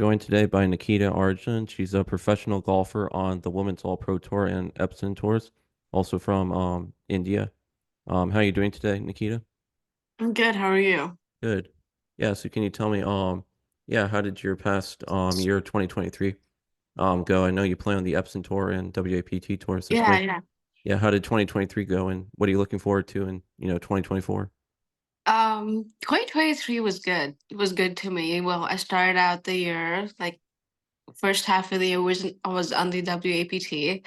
joined today by Nikita Arjun. She's a professional golfer on the Women's All Pro Tour and Epson Tours, also from India. How are you doing today, Nikita? I'm good. How are you? Good. Yeah, so can you tell me yeah, how did your past year 2023 go? I know you play on the Epson Tour and WAPT tours this Yeah, year. yeah. Yeah, how did 2023 go and what are you looking forward to in, 2024? 2023 was good. It was good to me. Well, I started out the year like first half of the year was on the WAPT.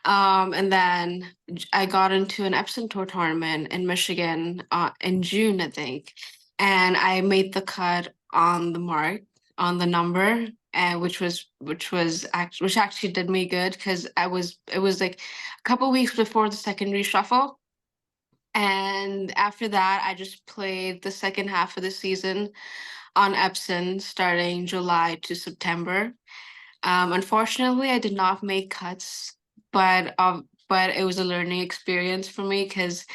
And then I got into an Epson Tour tournament in Michigan in June, I think. And I made the cut on the mark on the number and which actually did me good because it was like a couple weeks before the secondary shuffle. And after that, I just played the second half of the season on Epson starting July to September. Unfortunately, I did not make cuts, but it was a learning experience for me because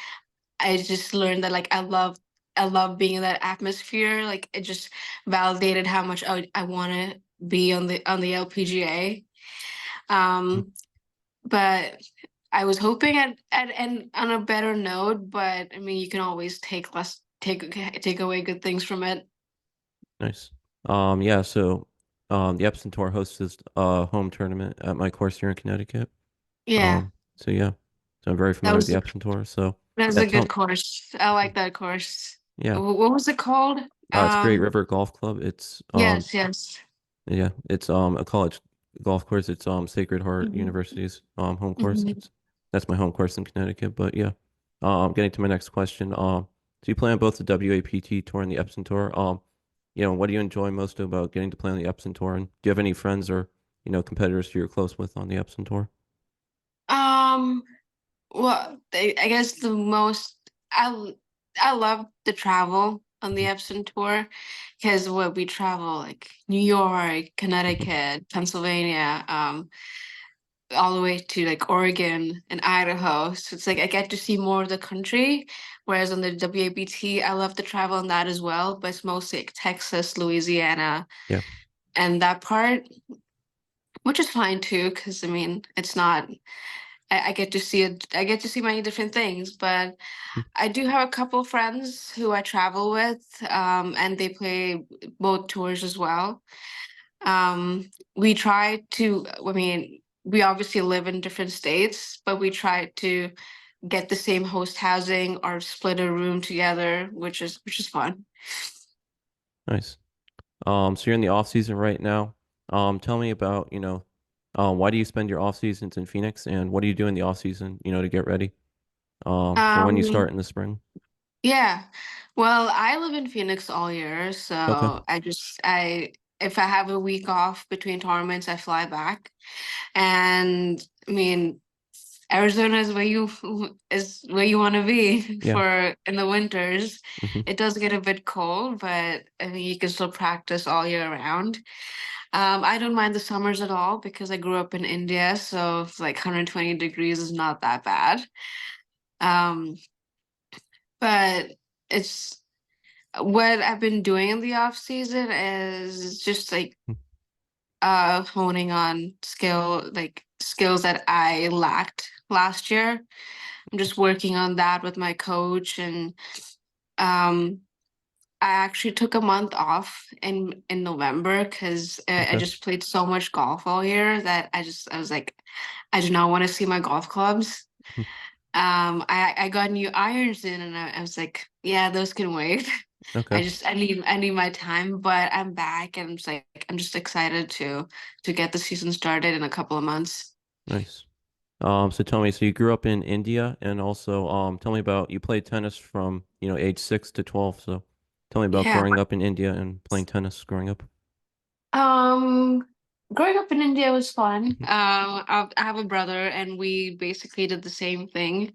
I just learned that like I love being in that atmosphere. Like it just validated how much I want to be on the LPGA. Um, but I was hoping at and on a better note, but I mean you can always take away good things from it. Nice. Yeah, so the Epson Tour hosts this home tournament at my course here in Connecticut. Yeah, So yeah, so I'm very that familiar with was the Epson Tour. So that was yeah, a good tell course. I like that course. yeah, What was it called? it's Great Um, River Golf Club. It's yes, yes. yeah, it's a college golf course. It's Sacred Heart Hmm. University's home course. Hmm. That's my home course in Connecticut. But yeah, getting to my next question. So you play on both the WAPT Tour and the Epson Tour. What do you enjoy most about getting to play on the Epson Tour? And do you have any friends or competitors who you're close with on the Epson Tour? Um, well, I guess the most I love the travel on the Mhm, Epson tour because what we travel like New York, mhm. Connecticut, Pennsylvania, all the way to like Oregon and Idaho. So it's like I get to see more of the country. Whereas on the WABT, I love to travel on that as well, but it's mostly like Texas, Louisiana, Yeah. and that part, which is fine too, because I mean, it's not. I get to see it. I get to see many different things, but Mhm. I do have a couple friends who I travel with, and they play both tours as well. We try to, I mean, we obviously live in different states, but we try to get the same host housing or split a room together, which is fun. Nice. So you're in the off season right now. Tell me about, why do you spend your off seasons in Phoenix and what do you do in the off season, to get ready for when you Um, start in the spring? yeah. Well, I live in Phoenix all year, Okay. so I if I have a week off between tournaments, I fly back. And I mean, Arizona is where you want to be Yeah. for in the winters. Hmm. It does get a bit cold, but I mean you can still practice all year round. I don't mind the summers at all because I grew up in India, so it's like 120 degrees is not that bad. Um, but it's what I've been doing in the off season is just like honing on skills that I lacked last year. I'm just working on that with my coach and um I actually took a month off in November because I Okay. just played so much golf all year that I was like I do not want to see my golf clubs. I got new irons in and I was like, yeah, those can wait. Okay. I need my time, but I'm back and I'm just excited to get the season started in a couple of months. Nice. So tell me, so you grew up in India and also tell me about you played tennis from, age 6 to 12. So tell me about Yeah. growing up in India and playing tennis growing up. Um, Growing up in India was fun. Hmm. I have a brother, and we basically did the same thing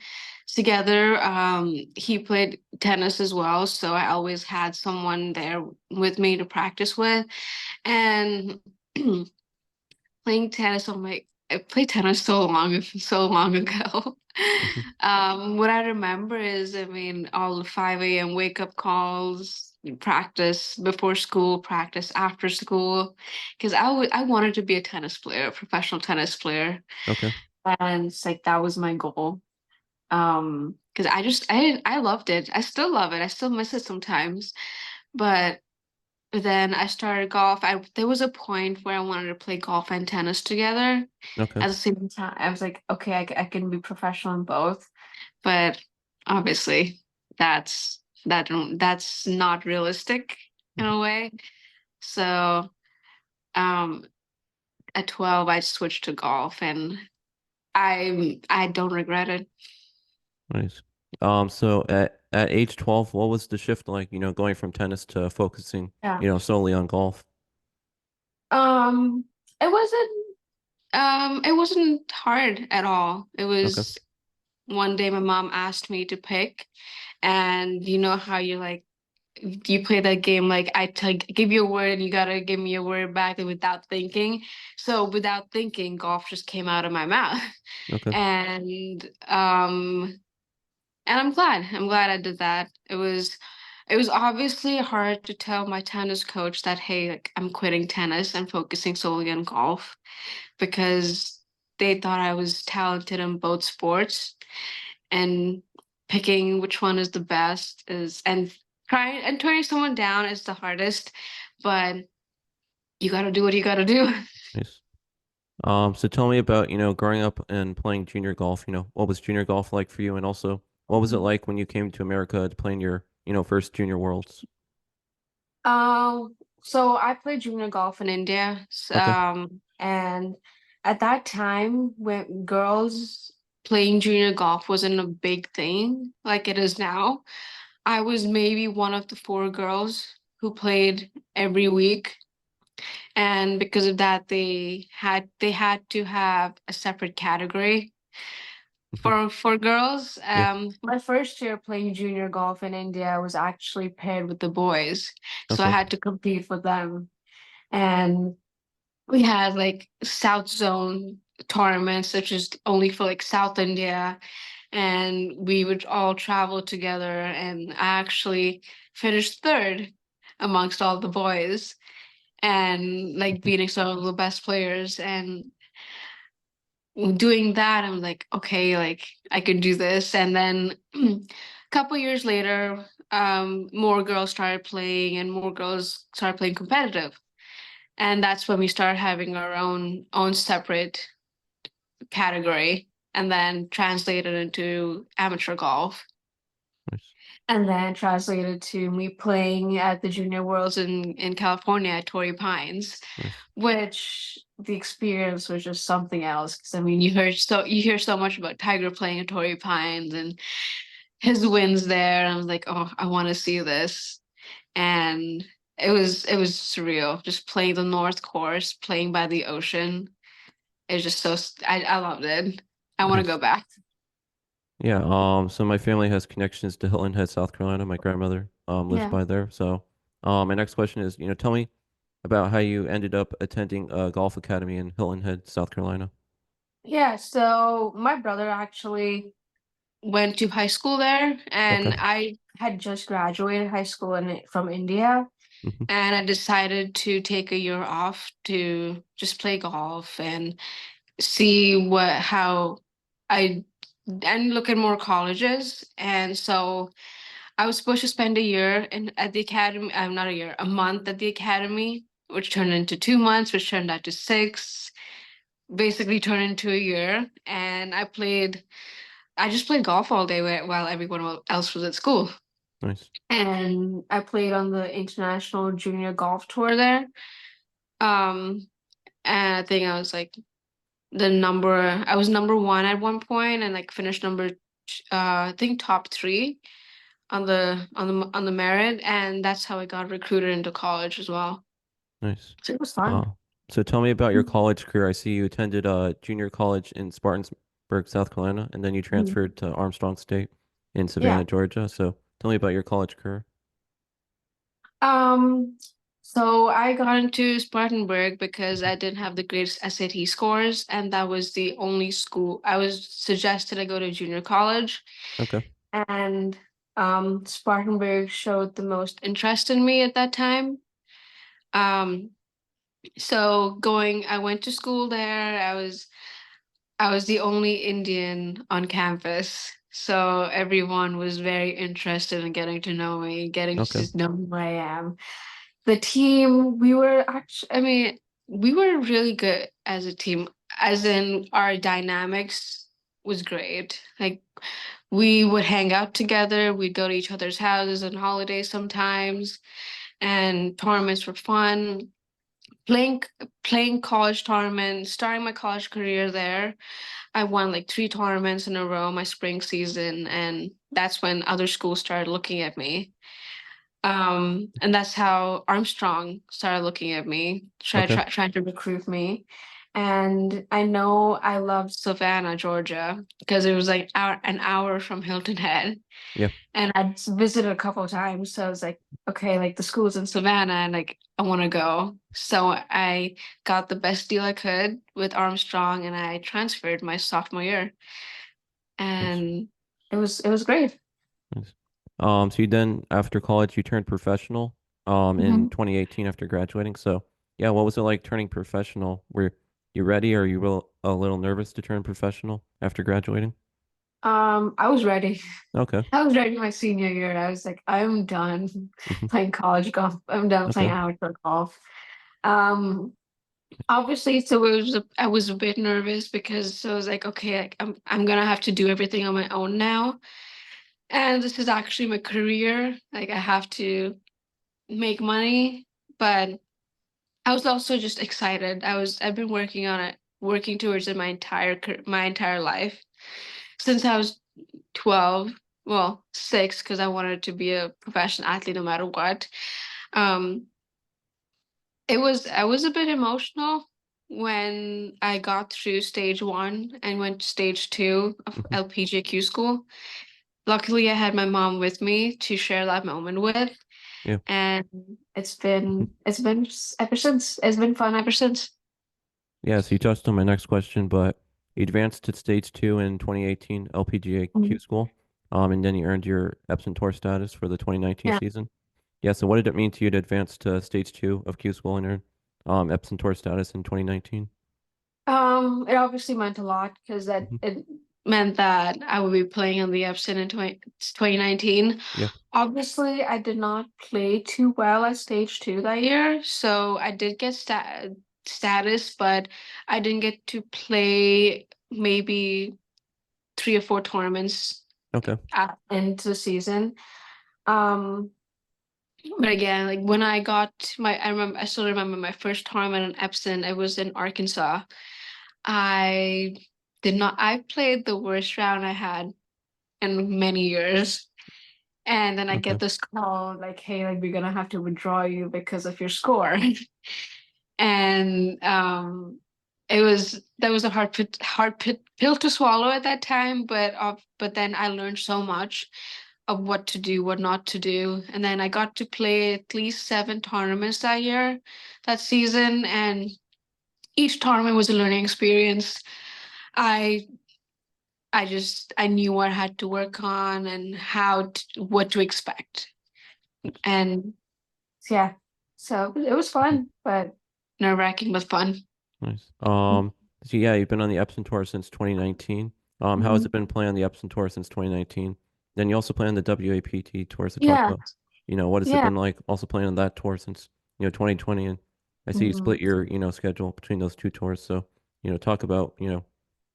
together. He played tennis as well, so I always had someone there with me to practice with. And playing tennis on my I played tennis so long ago. Hmm. What I remember is, I mean, all the 5 a.m. wake up calls, practice before school, practice after school, because I wanted to be a tennis player, a professional tennis player, Okay. and it's like that was my goal. Because I loved it. I still love it. I still miss it sometimes, but then I started golf. There was a point where I wanted to play golf and tennis together Okay. at the same time. I was like, okay, I can be professional in both, but obviously that's not realistic in Mhm. a way. So um at 12 I switched to golf and I don't regret it. Nice. So at age 12, what was the shift like, going from tennis to focusing, Yeah. solely on golf? Um it wasn't hard at all. It Okay. was one day my mom asked me to pick, and you know how you like you play that game like give you a word and you gotta give me a word back and without thinking. So without thinking, golf just came out of my mouth. Okay. And I'm glad I did that. It was obviously hard to tell my tennis coach that, hey, like I'm quitting tennis and focusing solely on golf because they thought I was talented in both sports, and picking which one is the best is and trying and turning someone down is the hardest, but you got to do what you got to do. Nice. So tell me about, growing up and playing junior golf, what was junior golf like for you? And also, what was it like when you came to America to play in your, first junior worlds? Um, so I played junior golf in India. Okay. And at that time, when girls playing junior golf wasn't a big thing like it is now, I was maybe one of the four girls who played every week. And because of that, they had to have a separate category Hmm. for girls. Yeah. My first year playing junior golf in India was actually paired with the boys, so I Okay. had to compete with them. And we had like South Zone tournaments, which is only for like South India, and we would all travel together. And I actually finished third amongst all the boys, and like Mhm. beating some of the best players. And doing that, I'm like, okay, like I can do this. And then a couple years later, more girls started playing and more girls started playing competitive. And that's when we started having our own separate category and then translated into amateur golf. Nice. And then translated to me playing at the Junior Worlds in California at Torrey Pines, Nice. which the experience was just something else. Because I mean, you hear so much about Tiger playing at Torrey Pines and his wins there. And I was like, oh, I want to see this. And it was surreal, just playing the North Course, playing by the ocean. It's just I loved it. I want to go Nice. back. Yeah. So my family has connections to Hilton Head, South Carolina. My grandmother lives Yeah. by there. So my next question is, tell me about how you ended up attending a golf academy in Hilton Head, South Carolina. Yeah, so my brother actually went to high school there, Okay. and I had just graduated high school from India, Hmm. and I decided to take a year off to just play golf and see how I and look at more colleges. And so I was supposed to spend a year at the academy, not a year, a month at the academy, which turned into 2 months, which turned out to six, basically turned into a year. And I just played golf all day while everyone else was at school. Nice. And I played on the International Junior Golf Tour there. Um, and I think I was number one at one point and like finished I think top three on the merit, and that's how I got recruited into college as well. Nice. So it was fun. Uh, so tell me about your college career. I see you attended junior college in Spartanburg, South Carolina, and then you Mhm. transferred to Armstrong State in Yeah. Savannah, Georgia. So tell me about your college career. Um, so I got into Spartanburg because I didn't have the greatest SAT scores, and that was the only school I was suggested I go to junior college. Okay. And Spartanburg showed the most interest in me at that time. Um, so I went to school there. I was the only Indian on campus. So everyone was very interested in getting to know me, getting to Okay. just know who I am. The team, we were actually, I mean, we were really good as a team, as in our dynamics was great. Like we would hang out together, we'd go to each other's houses on holidays sometimes, and tournaments were fun. Playing playing college tournaments, starting my college career there. I won like 3 tournaments in a row my spring season, and that's when other schools started looking at me. And that's how Armstrong started looking at me, Okay. trying to recruit me. And I know I loved Savannah, Georgia, because it was like an hour from Hilton Head. Yeah. And I'd visited a couple of times. So I was like, okay, like the school's in Savannah and like I want to go. So I got the best deal I could with Armstrong and I transferred my sophomore year. Nice. And it was great. Nice. So you then after college you turned professional in Mhm. 2018 after graduating. So yeah, what was it like turning professional? Were you ready or are you a little nervous to turn professional after graduating? I was ready. Okay. I was ready my senior year. I was like, I'm done Hmm. playing college golf. I'm done playing Okay. amateur golf. Um, Obviously, so I was a bit nervous because I was like, okay, like, I'm gonna have to do everything on my own now. And this is actually my career. Like I have to make money, but I was also just excited. I've been working on it, working towards it my entire life since I was 12. Well, 6 because I wanted to be a professional athlete no matter what. Um, I was a bit emotional when I got through stage 1 and went to stage 2 of Hmm. LPGQ school. Luckily, I had my mom with me to share that moment with. Yeah. And Mhm. ever since. It's been fun ever since. Yeah, so you touched on my next question, but you advanced to stage two in 2018 LPGA Q Mhm. school. And then you earned your Epson Tour status for the 2019 Yeah. season. Yeah, so what did it mean to you to advance to stage two of Q school and earn Epson Tour status in 2019? It obviously meant a lot because that Hmm. it meant that I would be playing on the Epson in 2019. Yeah. Obviously, I did not play too well at stage 2 that year, so I did get status, but I didn't get to play maybe 3 or 4 tournaments Okay. into the season. Um, But again, like when I got I still remember my first tournament in Epson. It was in Arkansas. I I played the worst round I had in many years. And then I Okay. get this call like, hey, like we're gonna have to withdraw you because of your score. And that was a pill to swallow at that time, but then I learned so much of what to do, what not to do. And then I got to play at least 7 tournaments that season, and each tournament was a learning experience. I I knew what I had to work on and what to expect. And yeah, so it was fun, but nerve-wracking but fun. Nice. So yeah, you've been on the Epson Tour since 2019. How has Mhm. it been playing on the Epson Tour since 2019? Then you also play on the WAPT tour, so talk Yeah, about, what has it yeah. been like also playing on that tour since, 2020, and I see you Mhm. split your, schedule between those two tours. So, talk about,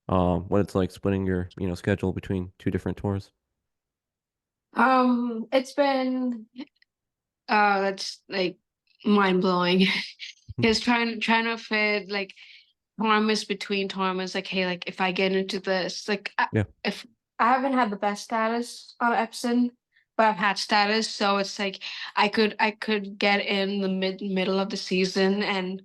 what it's like splitting your, schedule between two different tours. It's been that's like mind blowing. Mhm. Because trying to fit like tournaments between tournaments, like hey, like if I get into this, Yeah. if I haven't had the best status on Epson, but I've had status, so it's like I could get in the middle of the season, and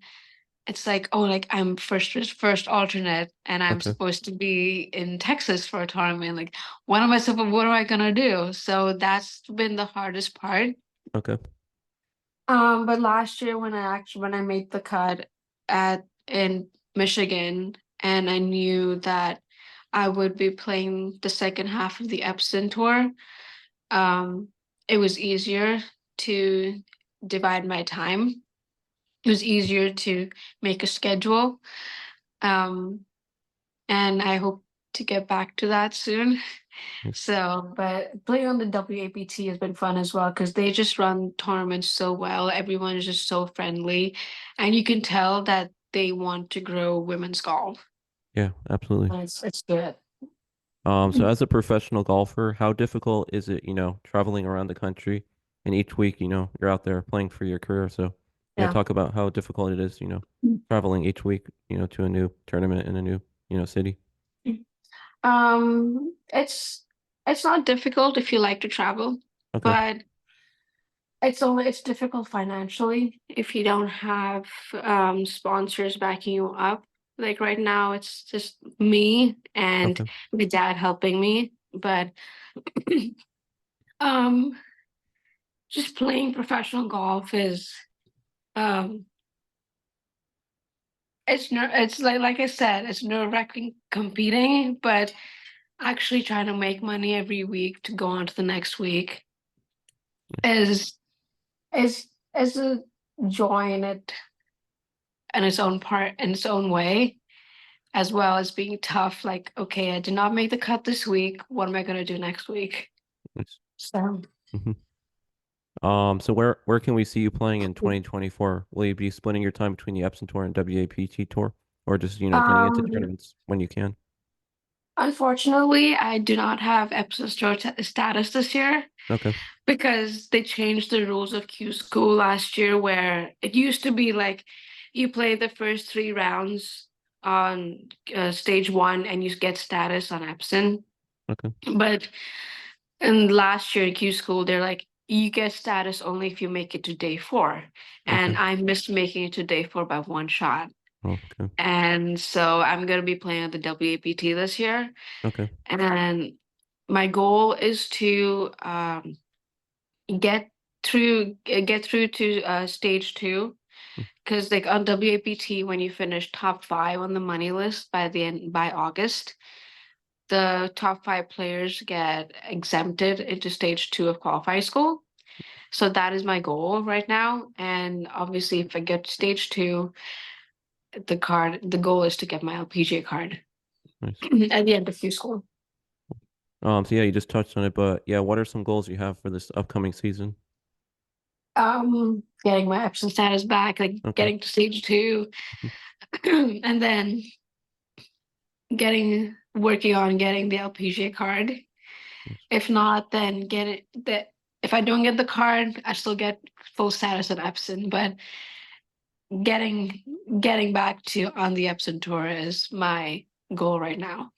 it's like oh, like I'm first alternate, and I'm Okay. supposed to be in Texas for a tournament. Like, what am I gonna do? So that's been the hardest part. Okay. But last year when I made the cut at in Michigan and I knew that I would be playing the second half of the Epson tour, um, it was easier to divide my time. It was easier to make a schedule. Um, and I hope to get back to that soon. Nice. So, but playing on the WAPT has been fun as well because they just run tournaments so well. Everyone is just so friendly, and you can tell that they want to grow women's golf. Yeah, absolutely. And it's good. So as a professional golfer, how difficult is it, traveling around the country and each week, you're out there playing for your career. So, Yeah. talk about how difficult it is, traveling each week, to a new tournament in a new, city. Um, it's it's not difficult if you like to travel, Okay. but it's difficult financially if you don't have sponsors backing you up. Like right now, it's just me and Okay. my dad helping me, but um, just playing professional golf is um, it's like I said, it's nerve-wracking competing, but actually trying to make money every week to go on to the next week is is is a joy in its own part in its own way, as well as being tough. Like, okay, I did not make the cut this week. What am I gonna do next week? Nice. So, hmm so where can we see you playing in 2024? Will you be splitting your time between the Epson Tour and WAPT Tour, or just, getting into um, tournaments when you can? unfortunately, I do not have Epson Tour status this year Okay. because they changed the rules of Q School last year, where it used to be like you play the first 3 rounds on stage one and you get status on Epson. Okay. But and last year in Q School, they're like, you get status only if you make it to day four. Okay. And I missed making it to day four by one shot. Oh, okay. And so I'm going to be playing at the WAPT this year. Okay. And my goal is to get get through to stage two. Mm. Because like on WAPT, when you finish top five on the money list by August, the top five players get exempted into stage two of qualifying school. So that is my goal right now. And obviously, if I get to stage two, the goal is to get my LPGA card Nice. at the end of Q school. So yeah, you just touched on it, but yeah, what are some goals you have for this upcoming season? Getting my Epson status back, like Okay. getting to stage two, Mhm. and then working on getting the LPGA card. Nice. If not, then get it that if I don't get the card, I still get full status at Epson. But getting getting back to on the Epson tour is my goal right now.